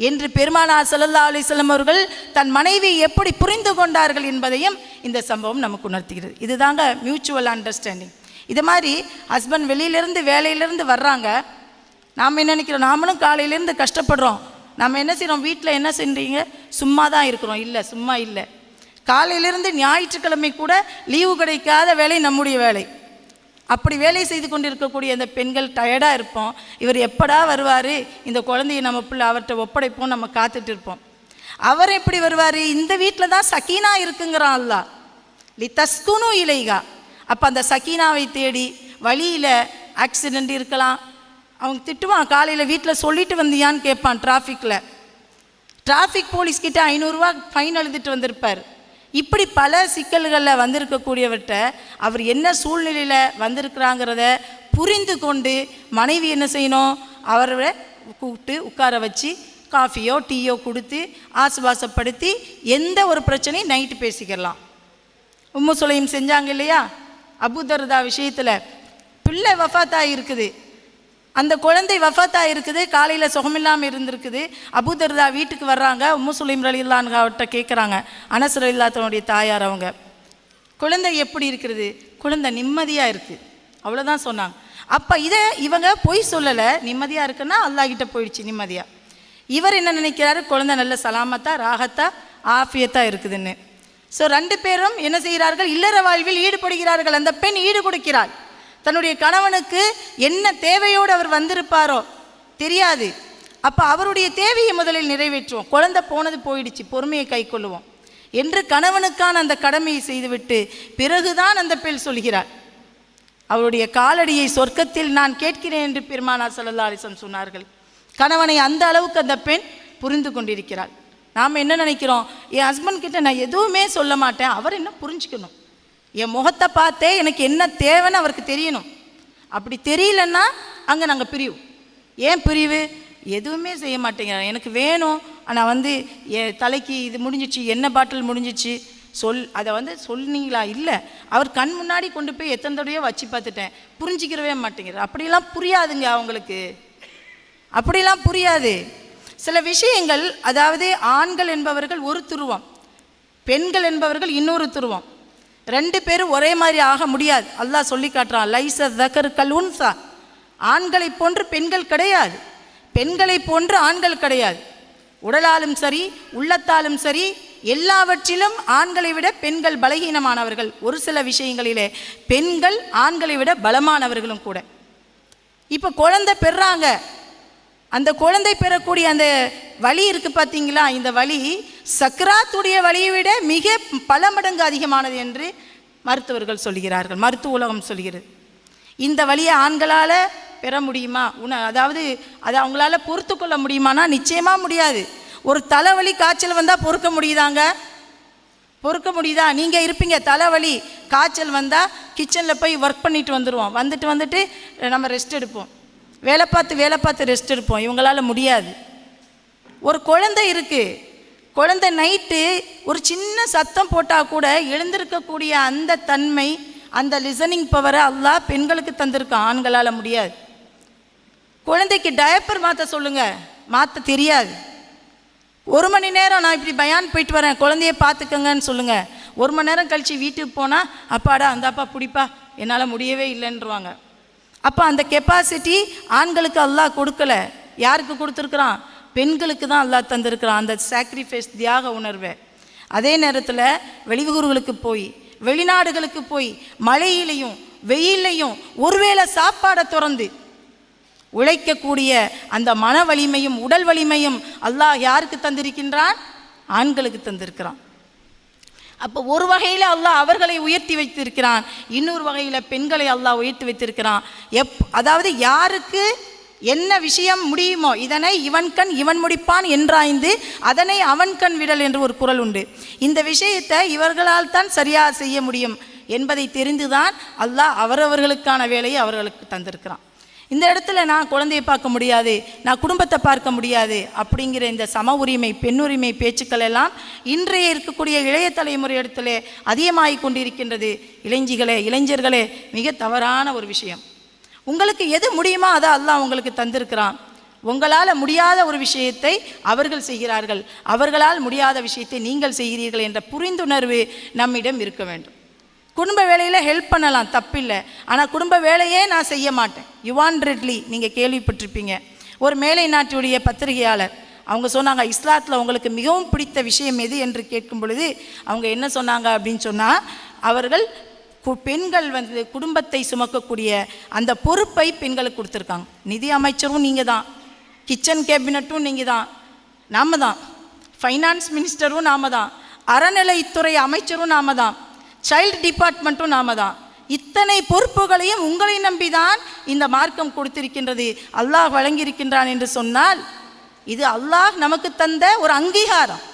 என்று பெருமானார் ஸல்லல்லாஹு அலைஹி வஸல்லம் அவர்கள் தன் மனைவியை எப்படி புரிந்து கொண்டார்கள் என்பதையும் இந்த சம்பவம் நமக்கு உணர்த்துகிறது. இதுதாங்க மியூச்சுவல் அண்டர்ஸ்டாண்டிங். இது மாதிரி ஹஸ்பண்ட் வெளியிலேருந்து வேலையிலேருந்து வர்றாங்க, நாம் என்ன நினைக்கிறோம், நாமளும் காலையிலேருந்து கஷ்டப்படுறோம், நம்ம என்ன செய்கிறோம், வீட்டில் என்ன செய்கிறீங்க, சும்மா தான் இருக்கிறோம். இல்லை, சும்மா இல்லை. காலையிலேருந்து ஞாயிற்றுக்கிழமை கூட லீவு கிடைக்காத வேலை நம்முடைய வேலை. அப்படி வேலை செய்து கொண்டு இருக்கக்கூடிய அந்த பெண்கள் டயர்டாக இருப்போம். இவர் எப்படா வருவார், இந்த குழந்தைய நம்ம பிள்ளை அவர்கிட்ட ஒப்படைப்போம், நம்ம காத்துட்டு இருப்போம். அவர் எப்படி வருவார், இந்த வீட்டில் தான் சக்கீனா இருக்குங்கிறான் அல்லாஹ், லி தஸ்குனு இலைகா. அப்போ அந்த சக்கீனாவை தேடி வழியில் ஆக்சிடெண்ட் இருக்கலாம், அவங்க திட்டுவான், காலையில் வீட்டில் சொல்லிட்டு வந்தியான்னு கேட்பான். டிராஃபிக் போலீஸ்கிட்ட 500 ரூபா ஃபைன் எழுதிட்டு வந்திருப்பார். இப்படி பல சிக்கல்களில் வந்திருக்கக்கூடியவர்கிட்ட அவர் என்ன சூழ்நிலையில் வந்திருக்கிறாங்கிறத புரிந்து கொண்டு மனைவி என்ன செய்யணும், அவரை கூப்பிட்டு உட்கார வச்சு காஃபியோ டீயோ கொடுத்து ஆசுவாசப்படுத்தி எந்த ஒரு பிரச்சனையும் நைட்டு பேசிக்கலாம். உம்மு சுலைம் செஞ்சாங்க இல்லையா, அபூ தர்தா விஷயத்தில். பிள்ளை வஃபாத்தாக இருக்குது, அந்த குழந்தை வஃபாத்தாக இருக்குது, காலையில் சுகமில்லாமல் இருந்திருக்குது. அபூ தர்தா வீட்டுக்கு வர்றாங்க, உம்மு சுலைம் ரலியல்லாஹு அன்ஹா அவர்கிட்ட கேட்குறாங்க, அனஸ் ரலியல்லாஹு தன்னுடைய தாயார் அவங்க, குழந்தை எப்படி இருக்கிறது, குழந்தை நிம்மதியாக இருக்குது, அவ்வளோதான் சொன்னாங்க. அப்போ இவங்க பொய் சொல்லலை, நிம்மதியாக இருக்குன்னா அல்லாஹ்கிட்ட போயிடுச்சு நிம்மதியாக. இவர் என்ன நினைக்கிறாரு, குழந்தை நல்ல சலாமத்தா ராகத்தா ஆஃபியத்தாக இருக்குதுன்னு. ஸோ 2 பேரும் என்ன செய்கிறார்கள், இல்லற வாழ்வில் ஈடுபடுகிறார்கள். அந்த பெண் ஈடு கொடுக்கிறாள். தன்னுடைய கணவனுக்கு என்ன தேவையோடு அவர் வந்திருப்பாரோ தெரியாது. அப்போ அவருடைய தேவையை முதலில் நிறைவேற்றுவோம், குழந்தை போனது போயிடுச்சு, பொறுமையை கை கொள்ளுவோம் என்று கணவனுக்கான அந்த கடமையை செய்துவிட்டு பிறகுதான் அந்த பெண் சொல்கிறார், அவருடைய காலடியை சொர்க்கத்தில் நான் கேட்கிறேன் என்று பெருமானார் ஸல்லல்லாஹு அலைஹி வஸல்லம் சொன்னார்கள். கணவனை அந்த அளவுக்கு அந்த பெண் புரிந்து கொண்டிருக்கிறாள். நாம் என்ன நினைக்கிறோம், என் ஹஸ்பண்ட் கிட்ட நான் எதுவுமே சொல்ல மாட்டேன், அவர் என்ன புரிஞ்சுக்கணும், என் முகத்தை பார்த்தே எனக்கு என்ன தேவைன்னு அவருக்கு தெரியணும். அப்படி தெரியலன்னா அங்கே நாங்கள் பிரிவு. ஏன் பிரிவு, எதுவுமே செய்ய மாட்டேங்கிறேன், எனக்கு வேணும், ஆனால் என் தலைக்கு இது முடிஞ்சிச்சு, எண்ணெய் பாட்டில் முடிஞ்சிச்சு, அதை சொன்னீங்களா, இல்லை அவர் கண் முன்னாடி கொண்டு போய் எத்தனை தடவையோ வச்சு பார்த்துட்டேன், புரிஞ்சிக்கிறவே மாட்டேங்கிற. அப்படிலாம் புரியாதுங்க அவங்களுக்கு, அப்படிலாம் புரியாது. சில விஷயங்கள், அதாவது ஆண்கள் என்பவர்கள் ஒரு துருவம், பெண்கள் என்பவர்கள் இன்னொரு துருவம், 2 பேரும் ஒரே மாதிரி ஆக முடியாது. அல்லாஹ் சொல்லி காட்டுறான், லைஸ தக்கர் கல் உன்சா, ஆண்களை போன்று பெண்கள் கிடையாது, பெண்களை போன்று ஆண்கள் கிடையாது. உடலாலும் சரி உள்ளத்தாலும் சரி எல்லாவற்றிலும் ஆண்களை விட பெண்கள் பலகீனமானவர்கள். ஒரு சில விஷயங்களிலே பெண்கள் ஆண்களை விட பலமானவர்களும் கூட. இப்போ குழந்தை பெறாங்க, அந்த குழந்தை பெறக்கூடிய அந்த வலி இருக்குது பார்த்தீங்களா, இந்த வலி சக்ராத்துடைய வலியை விட மிக பல மடங்கு அதிகமானது என்று மருத்துவர்கள் சொல்கிறார்கள், மருத்துவ உலகம் சொல்கிறது. இந்த வலியை ஆண்களால் பெற முடியுமா? அதாவது அதை அவங்களால பொறுத்து கொள்ள முடியுமானா நிச்சயமாக முடியாது. ஒரு தலைவலி காய்ச்சல் வந்தால் பொறுக்க முடியுதாங்க? பொறுக்க முடியுதா? நீங்கள் இருப்பீங்க தலைவலி காய்ச்சல் வந்தால் கிச்சனில் போய் ஒர்க் பண்ணிட்டு வந்துடுவோம், வந்துட்டு நம்ம ரெஸ்ட் எடுப்போம், வேலை பார்த்து ரெஸ்ட் எடுப்போம். இவங்களால முடியாது. ஒரு குழந்தை இருக்குது, குழந்தை நைட்டு ஒரு சின்ன சத்தம் போட்டால் கூட எழுந்திருக்கக்கூடிய அந்த தன்மை, அந்த லிசனிங் பவரை அல்லாஹ் பெண்களுக்கு தந்திருக்கான், ஆண்களால் முடியாது. குழந்தைக்கு டயப்பர் மாற்ற சொல்லுங்கள், மாற்ற தெரியாது. 1 மணி நேரம் நான் இப்படி பயான் போயிட்டு வரேன், குழந்தைய பார்த்துக்கங்கன்னு சொல்லுங்கள். 1 மணி நேரம் கழித்து வீட்டுக்கு போனால் அப்பாடா அந்தாப்பா பிடிப்பா என்னால் முடியவே இல்லைன்றுவாங்க. அப்போ அந்த கெப்பாசிட்டி ஆண்களுக்கு அல்லாஹ் கொடுக்கல. யாருக்கு கொடுத்துருக்குறான்? பெண்களுக்கு தான் அல்லாஹ் தந்திருக்கிறான் அந்த சாக்ரிஃபைஸ், தியாக உணர்வை. அதே நேரத்தில் வெளியூர்களுக்கு போய், வெளிநாடுகளுக்கு போய் மழையிலையும் வெயிலையும் ஒருவேளை சாப்பாடை திறந்து உழைக்கக்கூடிய அந்த மன வலிமையும் உடல் வலிமையும் அல்லாஹ் யாருக்கு தந்திருக்கின்றான்? ஆண்களுக்கு தந்திருக்கிறான். அப்போ ஒரு வகையில் அல்லாஹ் அவர்களை உயர்த்தி வைத்திருக்கிறான், இன்னொரு வகையில் பெண்களை அல்லாஹ் உயர்த்தி வைத்திருக்கிறான். அதாவது யாருக்கு என்ன விஷயம் முடியுமோ இதனை இவன் கண் இவன் முடிப்பான் என்றாய்ந்து அதனை அவன் கண் விடல் என்று ஒரு குறள் உண்டு. இந்த விஷயத்தை இவர்களால் தான் சரியாக செய்ய முடியும் என்பதை தெரிந்துதான் அல்லாஹ் அவரவர்களுக்கான வேலையை அவர்களுக்கு தந்திருக்கிறான். இந்த இடத்துல நான் குழந்தையை பார்க்க முடியாது, நான் குடும்பத்தை பார்க்க முடியாது அப்படிங்கிற இந்த சம உரிமை, பெண்ணுரிமை பேச்சுக்கள் எல்லாம் இன்றைய இருக்கக்கூடிய இளைய தலைமுறை இடத்துல அதிகமாகி கொண்டிருக்கின்றது. இளைஞர்களே மிக தவறான ஒரு விஷயம். உங்களுக்கு எது முடியுமோ அதை அல்லாஹ் உங்களுக்கு தந்திருக்கிறான். உங்களால் முடியாத ஒரு விஷயத்தை அவர்கள் செய்கிறார்கள், அவர்களால் முடியாத விஷயத்தை நீங்கள் செய்கிறீர்கள் என்ற புரிந்துணர்வு நம்மிடம் இருக்க வேண்டும். குடும்ப வேலையில் ஹெல்ப் பண்ணலாம், தப்பில்லை. ஆனால் குடும்ப வேலையே நான் செய்ய மாட்டேன். யுவான் ரெட்லி நீங்கள் கேள்விப்பட்டிருப்பீங்க, ஒரு மேலை நாட்டுடைய பத்திரிகையாளர். அவங்க சொன்னாங்க, இஸ்லாத்தில் உங்களுக்கு மிகவும் பிடித்த விஷயம் எது என்று கேட்கும் பொழுது அவங்க என்ன சொன்னாங்க அப்படின்னு சொன்னால், அவர்கள் பெண்கள் குடும்பத்தை சுமக்கக்கூடிய அந்த பொறுப்பை பெண்களுக்கு கொடுத்துருக்காங்க. நிதி அமைச்சரும் நீங்கள் தான், கிச்சன் கேபினட்டும் நீங்கள் தான், நாம தான், ஃபைனான்ஸ் மினிஸ்டரும் நாம தான், அறநிலைத்துறை அமைச்சரும் நாம தான், சைல்டு டிபார்ட்மெண்ட்டும் நாம தான். இத்தனை பொறுப்புகளையும் உங்களை நம்பிதான் இந்த மார்க்கம் கொடுத்திருக்கின்றது, அல்லாஹ் வழங்கியிருக்கின்றான் என்று சொன்னால் இது அல்லாஹ் நமக்கு தந்த ஒரு அங்கீகாரம்.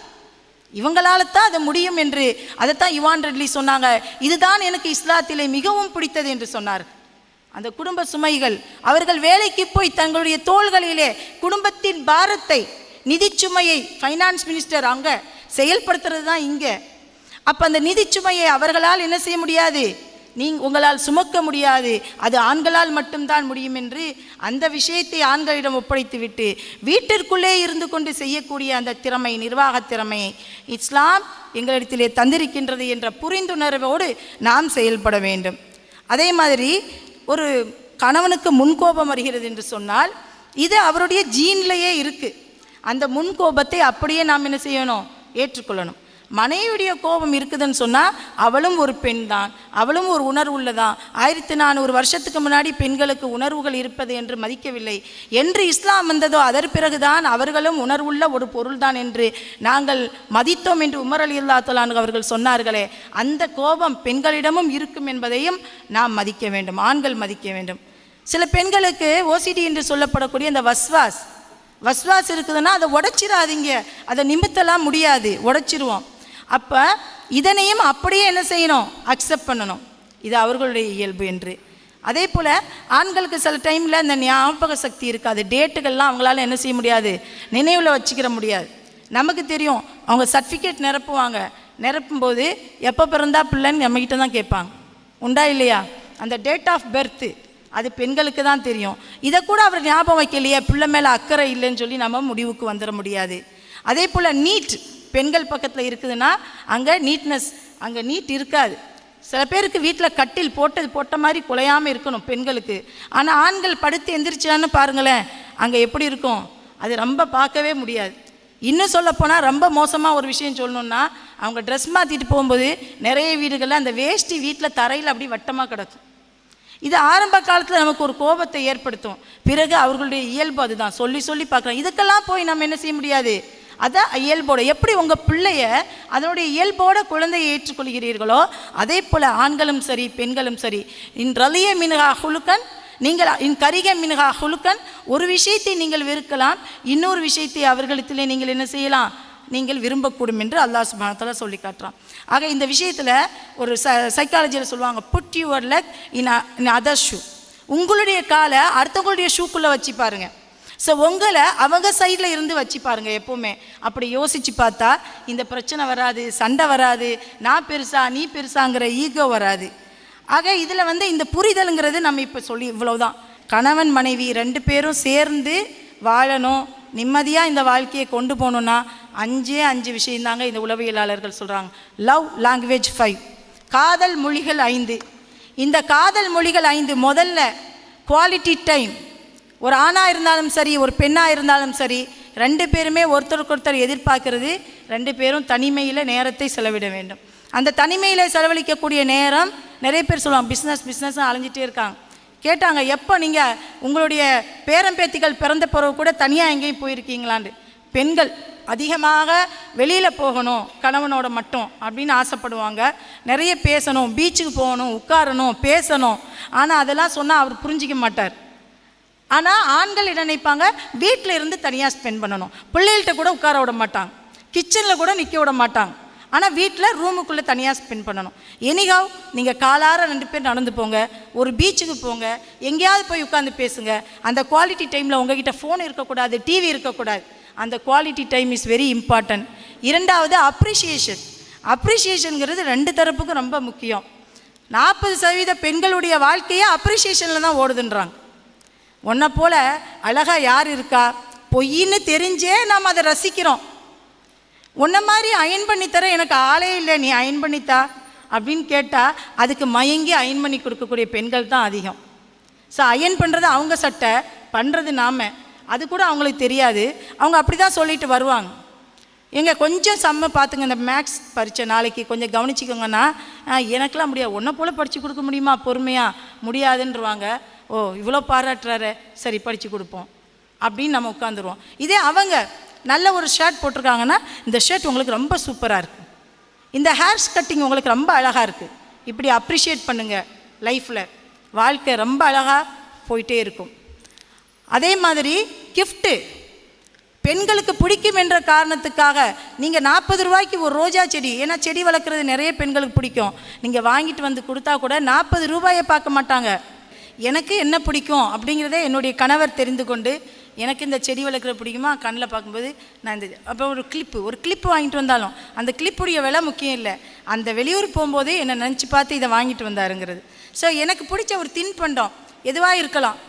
இவங்களால தான் அது முடியும் என்று அதைத்தான் யுவான் ரெட்லி சொன்னாங்க. இதுதான் எனக்கு இஸ்லாத்திலே மிகவும் பிடித்தது என்று சொன்னார். அந்த குடும்ப சுமைகள், அவர்கள் வேலைக்கு போய் தங்களுடைய தோள்களிலே குடும்பத்தின் பாரத்தை, நிதி சுமையை ஃபைனான்ஸ் மினிஸ்டர் அங்கே செயல்படுத்துறது தான் இங்கே. அப்போ அந்த நிதி சுமையை அவர்களால் என்ன செய்ய முடியாது, உங்களால் சுமக்க முடியாது, அது ஆண்களால் மட்டும்தான் முடியும் என்று அந்த விஷயத்தை ஆண்களிடம் ஒப்படைத்து விட்டு வீட்டிற்குள்ளே இருந்து கொண்டு செய்யக்கூடிய அந்த திறமை, நிர்வாக திறமையை இஸ்லாம் எங்களிடத்திலே தந்திருக்கின்றது என்ற புரிந்துணர்வோடு நாம் செயல்பட வேண்டும். அதே மாதிரி ஒரு கணவனுக்கு முன்கோபம் வருகிறது என்று சொன்னால் இது அவருடைய ஜீன்லேயே இருக்குது. அந்த முன்கோபத்தை அப்படியே நாம் என்ன செய்யணும், ஏற்றுக்கொள்ளணும். மனைவியுடைய கோபம் இருக்குதுன்னு சொன்னால் அவளும் ஒரு பெண் தான், அவளும் ஒரு உணர்வு உள்ளதான். 1400 வருஷத்துக்கு முன்னாடி பெண்களுக்கு உணர்வுகள் இருப்பது என்று மதிக்கவில்லை என்று இஸ்லாம் வந்ததோ அதற்கு பிறகுதான் அவர்களும் உணர்வுள்ள ஒரு பொருள்தான் என்று நாங்கள் மதித்தோம் என்று உமர் ரலியல்லாஹு தஆலா அன்ஹு அவர்கள் சொன்னார்களே, அந்த கோபம் பெண்களிடமும் இருக்கும் என்பதையும் நாம் மதிக்க வேண்டும், ஆண்கள் மதிக்க வேண்டும். சில பெண்களுக்கு ஓசிடி என்று சொல்லப்படக்கூடிய அந்த வஸ்வாஸ் இருக்குதுன்னா அதை உடைச்சிடாதீங்க, அதை நிமித்தலாம் முடியாது, உடைச்சிருவோம். அப்போ இதனையும் அப்படியே என்ன செய்யணும், அக்செப்ட் பண்ணணும், இது அவர்களுடைய இயல்பு என்று. அதே போல் ஆண்களுக்கு சில டைமில் அந்த ஞாபக சக்தி இருக்காது, டேட்டுகள்லாம் அவங்களால என்ன செய்ய முடியாது, நினைவில் வச்சுக்கிற முடியாது. நமக்கு தெரியும், அவங்க சர்டிஃபிகேட் நிரப்பும்போது எப்போ பிறந்தா பிள்ளைன்னு நம்மகிட்ட தான் கேட்பாங்க, உண்டா இல்லையா? அந்த டேட் ஆஃப் பர்த்து அது பெண்களுக்கு தான் தெரியும். இதை கூட அவர் ஞாபகம் வைக்கலையே, பிள்ளை மேலே அக்கறை இல்லைன்னு சொல்லி நம்ம முடிவுக்கு வந்துட முடியாது. அதே போல் நீட் பெண்கள் பக்கத்தில் இருக்குதுன்னா அங்கே நீட்னஸ், அங்கே நீட் இருக்காது. சில பேருக்கு வீட்டில் கட்டில் போட்ட மாதிரி குலையாமல் இருக்கணும் பெண்களுக்கு. ஆனால் ஆண்கள் படுத்து எந்திரிச்சான்னு பாருங்களேன், அங்கே எப்படி இருக்கும், அது ரொம்ப பார்க்கவே முடியாது. இன்னும் சொல்லப்போனால் ரொம்ப மோசமாக ஒரு விஷயம் சொல்லணுன்னா, அவங்க ட்ரெஸ் மாற்றிட்டு போகும்போது நிறைய வீடுகளில் அந்த வேஷ்டி வீட்டில் தரையில் அப்படி வட்டமாக கிடக்கும். இது ஆரம்ப காலத்தில் நமக்கு ஒரு கோபத்தை ஏற்படுத்தும். பிறகு அவர்களுடைய இயல்பு அதுதான். சொல்லி சொல்லி பார்க்குறோம். இதுக்கெல்லாம் போய் நம்ம என்ன செய்ய முடியாது. அதான் இயல்போடு எப்படி உங்கள் பிள்ளைய அதனுடைய இயல்போட குழந்தையை ஏற்றுக்கொள்கிறீர்களோ அதே போல் ஆண்களும் சரி பெண்களும் சரி. இன் ரலிய மின்ஹா ஹுலுக்கன், நீங்கள் இன் கரிக மின்ஹா ஹுலுக்கன், ஒரு விஷயத்தை நீங்கள் வெறுக்கலாம், இன்னொரு விஷயத்தை அவர்களிடத்திலே நீங்கள் என்ன செய்யலாம், நீங்கள் விரும்பக்கூடும் என்று அல்லாஹ் சுப்ஹானஹு வ தஆலா சொல்லி காட்டுறான். ஆக இந்த விஷயத்தில் ஒரு சைக்காலஜியில் சொல்லுவாங்க, put your leg in other shoe. உங்களுடைய காலை அடுத்தவங்களுடைய ஷூக்குள்ளே வச்சு பாருங்க. ஸோ உங்களை அவங்க சைடில் இருந்து வச்சு பாருங்க. எப்போவுமே அப்படி யோசித்து பார்த்தா இந்த பிரச்சனை வராது, சண்டை வராது, நான் பெருசா நீ பெருசாங்கிற ஈகோ வராது. ஆக இதில் இந்த புரிதலுங்கிறது நம்ம இப்போ சொல்லி இவ்வளவுதான். கணவன் மனைவி 2 பேரும் சேர்ந்து வாழணும், நிம்மதியாக இந்த வாழ்க்கையை கொண்டு போகணுன்னா 5 விஷயந்தாங்க இந்த உளவியலாளர்கள் சொல்கிறாங்க. லவ் லாங்குவேஜ் 5, காதல் மொழிகள் 5. இந்த காதல் மொழிகள் 5 முதல்ல குவாலிட்டி டைம். ஒரு ஆணாக இருந்தாலும் சரி ஒரு பெண்ணாக இருந்தாலும் சரி 2 பேருமே ஒருத்தருக்கொருத்தர் எதிர்பார்க்கறது 2 பேரும் தனிமையில் நேரத்தை செலவிட வேண்டும். அந்த தனிமையில் செலவழிக்கக்கூடிய நேரம் நிறைய பேர் சொல்லுவாங்க பிஸ்னஸ் அலைஞ்சிட்டே இருக்காங்க. கேட்டாங்க, எப்போ நீங்கள் உங்களுடைய பேரம்பேத்திகள் பிறந்த பிறகு கூட தனியாக எங்கேயும் போயிருக்கீங்களான்னு. பெண்கள் அதிகமாக வெளியில் போகணும் கணவனோட மட்டும் அப்படின்னு ஆசைப்படுவாங்க. நிறைய பேசணும், பீச்சுக்கு போகணும், உட்காரணும், பேசணும். ஆனால் அதெல்லாம் சொன்னால் அவர் புரிஞ்சிக்க மாட்டார். ஆனால் ஆண்கள் என்ன நினைப்பாங்க, வீட்டில் இருந்து தனியாக ஸ்பெண்ட் பண்ணணும். பிள்ளைகள்கிட்ட கூட உட்கார விட மாட்டாங்க, கிச்சனில் கூட நிற்க விட மாட்டாங்க. ஆனால் வீட்டில் ரூமுக்குள்ளே தனியாக ஸ்பெண்ட் பண்ணணும். எனிகாவ் நீங்கள் காலார 2 பேர் நடந்து போங்க, ஒரு பீச்சுக்கு போங்க, எங்கேயாவது போய் உட்காந்து பேசுங்க. அந்த குவாலிட்டி டைமில் உங்ககிட்ட ஃபோன் இருக்கக்கூடாது, டிவி இருக்கக்கூடாது. அந்த quality time is very important. 2வது அப்ரிஷியேஷனுங்கிறது 2 தரப்புக்கும் ரொம்ப முக்கியம். 40% பெண்களுடைய வாழ்க்கையே அப்ரிஷியேஷனில் தான் ஓடுதுன்றாங்க. உன்னை போல் அழகாக யார் இருக்கா, பொய்ன்னு தெரிஞ்சே நாம் அதை ரசிக்கிறோம். உன்னை மாதிரி அயன் பண்ணித்தர எனக்கு ஆளே இல்லை, நீ அயன் பண்ணித்தா அப்படின்னு கேட்டால் அதுக்கு மயங்கி அயன் பண்ணி கொடுக்கக்கூடிய பெண்கள் தான் அதிகம். ஸோ அயன் பண்ணுறது அவங்க சட்டை, பண்ணுறது நாம், அது கூட அவங்களுக்கு தெரியாது. அவங்க அப்படி தான் சொல்லிட்டு வருவாங்க. எங்க கொஞ்சம் செம்ம பார்த்துங்க, இந்த மேக்ஸ் பரீட்சை நாளைக்கு கொஞ்சம் கவனிச்சிக்கோங்கன்னா, எனக்கெலாம் முடியாது, ஒன்றை போல் படித்து கொடுக்க முடியுமா பொறுமையாக, முடியாதுன்றவாங்க. ஓ இவ்வளோ பாராட்டுறாரு, சரி படித்து கொடுப்போம் அப்படின்னு நம்ம உட்காந்துருவோம். இதே அவங்க நல்ல ஒரு ஷர்ட் போட்டிருக்காங்கன்னா, இந்த ஷர்ட் உங்களுக்கு ரொம்ப சூப்பராக இருக்குது, இந்த ஹேர்ஸ் கட்டிங் உங்களுக்கு ரொம்ப அழகாக இருக்குது, இப்படி அப்ரிஷியேட் பண்ணுங்கள். லைஃப்பில் வாழ்க்கை ரொம்ப அழகாக போயிட்டே இருக்கும். அதே மாதிரி கிஃப்ட்டு பெண்களுக்கு பிடிக்கும் என்ற காரணத்துக்காக நீங்கள் 40 ரூபாய்க்கு ஒரு ரோஜா செடி, ஏன்னா செடி வளர்க்குறது நிறைய பெண்களுக்கு பிடிக்கும், நீங்கள் வாங்கிட்டு வந்து கொடுத்தா கூட 40 ரூபாயை பார்க்க மாட்டாங்க. எனக்கு என்ன பிடிக்கும் அப்படிங்கிறத என்னுடைய கணவர் தெரிந்து கொண்டு, எனக்கு இந்த செடி வளர்க்குற பிடிக்குமா, கண்ணில் பார்க்கும்போது நான் இந்த அப்போ ஒரு கிளிப்பு வாங்கிட்டு வந்தாலும் அந்த கிளிப்புடைய விலை முக்கியம் இல்லை, அந்த வெளியூர் போகும்போதே என்னை நினச்சி பார்த்து இதை வாங்கிட்டு வந்தாருங்கிறது. ஸோ எனக்கு பிடிச்ச ஒரு தின்பண்டம் எதுவாக இருக்கலாம்,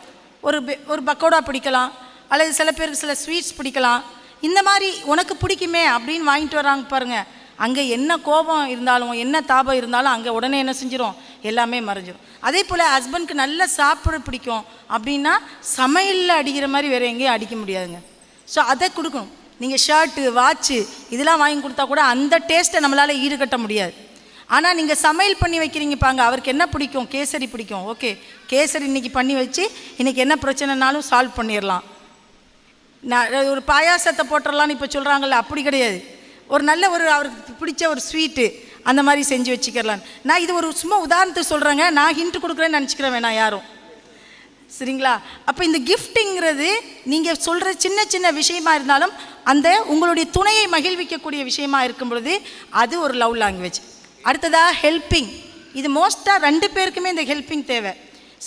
ஒரு பக்கோடா பிடிக்கலாம், அல்லது சில பேருக்கு சில ஸ்வீட்ஸ் பிடிக்கலாம். இந்த மாதிரி உனக்கு பிடிக்குமே அப்படின்னு வாங்கிட்டு வராங்க பாருங்கள். அங்கே என்ன கோபம் இருந்தாலும் என்ன தாபம் இருந்தாலும் அங்கே உடனே என்ன செஞ்சிடும், எல்லாமே மறைஞ்சிடும். அதே போல் ஹஸ்பண்ட்க்கு நல்லா சாப்பிட பிடிக்கும் அப்படின்னா சமையலில் அடிக்கிற மாதிரி வேறு எங்கேயும் அடிக்க முடியாதுங்க. ஸோ அதை கொடுக்கணும். நீங்கள் ஷர்ட்டு வாட்சு இதெல்லாம் வாங்கி கொடுத்தா கூட அந்த டேஸ்ட்டை நம்மளால் ஈடுகட்ட முடியாது. ஆனால் நீங்கள் சமையல் பண்ணி வைக்கிறீங்க பாங்க, அவருக்கு என்ன பிடிக்கும், கேசரி பிடிக்கும், ஓகே கேசரி இன்றைக்கி பண்ணி வச்சு இன்றைக்கி என்ன பிரச்சனைனாலும் சால்வ் பண்ணிடலாம். நான் ஒரு பாயாசத்தை போட்டுடலான்னு இப்போ சொல்கிறாங்கல்ல, அப்படி கிடையாது. ஒரு நல்ல அவருக்கு பிடிச்ச ஒரு ஸ்வீட்டு அந்த மாதிரி செஞ்சு வச்சுக்கலாம். நான் இது ஒரு சும்மா உதாரணத்துக்கு சொல்கிறேங்க, நான் ஹிண்ட் கொடுக்குறேன்னு நினச்சிக்கிறேன் வேணாம் யாரும், சரிங்களா? அப்போ இந்த கிஃப்ட்டுங்கிறது நீங்கள் சொல்கிற சின்ன சின்ன விஷயமா இருந்தாலும் அந்த உங்களுடைய துணையை மகிழ்விக்கக்கூடிய விஷயமா இருக்கும் பொழுது அது ஒரு லவ் லாங்குவேஜ். அடுத்ததாக ஹெல்ப்பிங். இது மோஸ்ட்டாக 2 பேருக்குமே இந்த ஹெல்ப்பிங் தேவை.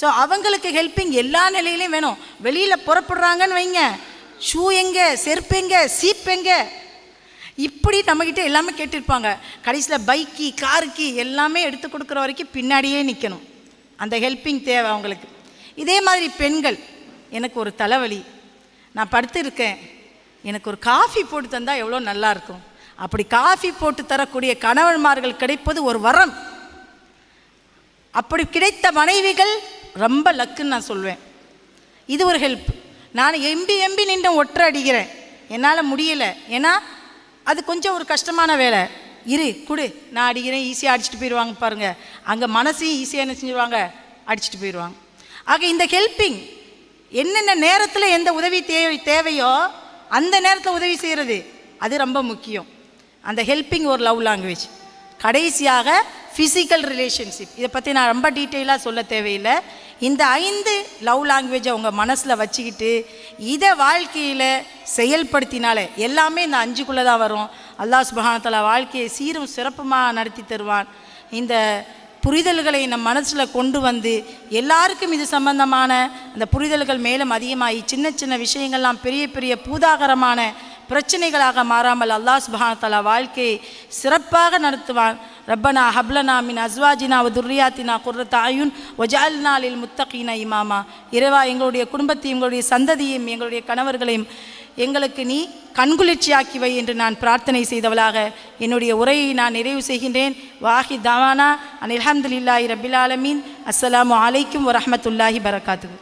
ஸோ அவங்களுக்கு ஹெல்ப்பிங் எல்லா நிலையிலையும் வேணும். வெளியில் புறப்படுறாங்கன்னு வைங்க, ஷூ எங்கே, செருப்பு எங்கே, சீப் எங்கே, இப்படி நம்மக்கிட்ட எல்லாமே கேட்டிருப்பாங்க. கடைசியில் பைக்கு காருக்கு எல்லாமே எடுத்து கொடுக்குற வரைக்கும் பின்னாடியே நிற்கணும். அந்த ஹெல்ப்பிங் தேவை அவங்களுக்கு. இதே மாதிரி பெண்கள், எனக்கு ஒரு தலைவலி, நான் படுத்துருக்கேன், எனக்கு ஒரு காஃபி போட்டு தந்தால் எவ்வளோ நல்லாயிருக்கும், அப்படி காஃபி போட்டு தரக்கூடிய கணவன்மார்கள் கிடைப்பது ஒரு வரம். அப்படி கிடைத்த மனைவிகள் ரொம்ப லக்குன்னு நான் சொல்வேன். இது ஒரு ஹெல்ப். நான் எம்பி நின்று ஒற்றை அடிக்கிறேன், என்னால் முடியலை, ஏன்னா அது கொஞ்சம் ஒரு கஷ்டமான வேலை, இரு கொடு நான் அடிக்கிறேன், ஈஸியாக அடிச்சுட்டு போயிடுவாங்க பாருங்கள். அங்கே மனசையும் ஈஸியாக என்ன செஞ்சுருவாங்க, அடிச்சுட்டு போயிடுவாங்க. ஆக இந்த ஹெல்பிங் என்னென்ன நேரத்தில் எந்த உதவி தேவையோ அந்த நேரத்தில் உதவி செய்கிறது அது ரொம்ப முக்கியம். அந்த ஹெல்பிங் ஒரு லவ் லாங்குவேஜ். கடைசியாக ஃபிசிக்கல் ரிலேஷன்ஷிப். இதை பற்றி நான் ரொம்ப டீட்டெயிலாக சொல்ல தேவையில்லை. இந்த 5 லவ் லாங்குவேஜை உங்கள் மனசில் வச்சுக்கிட்டு இதை வாழ்க்கையில் செயல்படுத்தினாலே எல்லாமே இந்த 5க்குள்ளே தான் வரும். அல்லாஹ் சுப்ஹானஹு வ தஆலா வாழ்க்கையை சீரும் சிறப்புமாக நடத்தி தருவான். இந்த புரிதல்களை நம் மனசில் கொண்டு வந்து எல்லாருக்கும் இது சம்பந்தமான அந்த புரிதல்கள் மேலும் அதிகமாகி சின்ன சின்ன விஷயங்கள்லாம் பெரிய பெரிய பூதாகரமான பிரச்சனைகளாக மாறாமல் அல்லாஹ் சுப்ஹானஹு வ தஆலா வாழ்க்கையை சிறப்பாக நடத்துவான். ரப்பனா ஹப்லனா மின் அஸ்வாஜினா வ துர்ரியாத்தினா குர்ரத அயுன் வஜஅல்னா லில் முத்தகீன இமாமா. இறைவா, எங்களுடைய குடும்பத்தையும் எங்களுடைய சந்ததியையும் எங்களுடைய கணவர்களையும் எங்களுக்கு நீ கண்குளிர்ச்சியாக்கி வை என்று நான் பிரார்த்தனை செய்தவளாக என்னுடைய உரையை நான் நிறைவு செய்கின்றேன். வாஹி தவானா அனில் ஹம்துலில்லாஹி ரப்பில் ஆலமீன். அஸ்ஸலாமு அலைக்கும் வரஹ்மத்துல்லாஹி பரகாத்துஹு.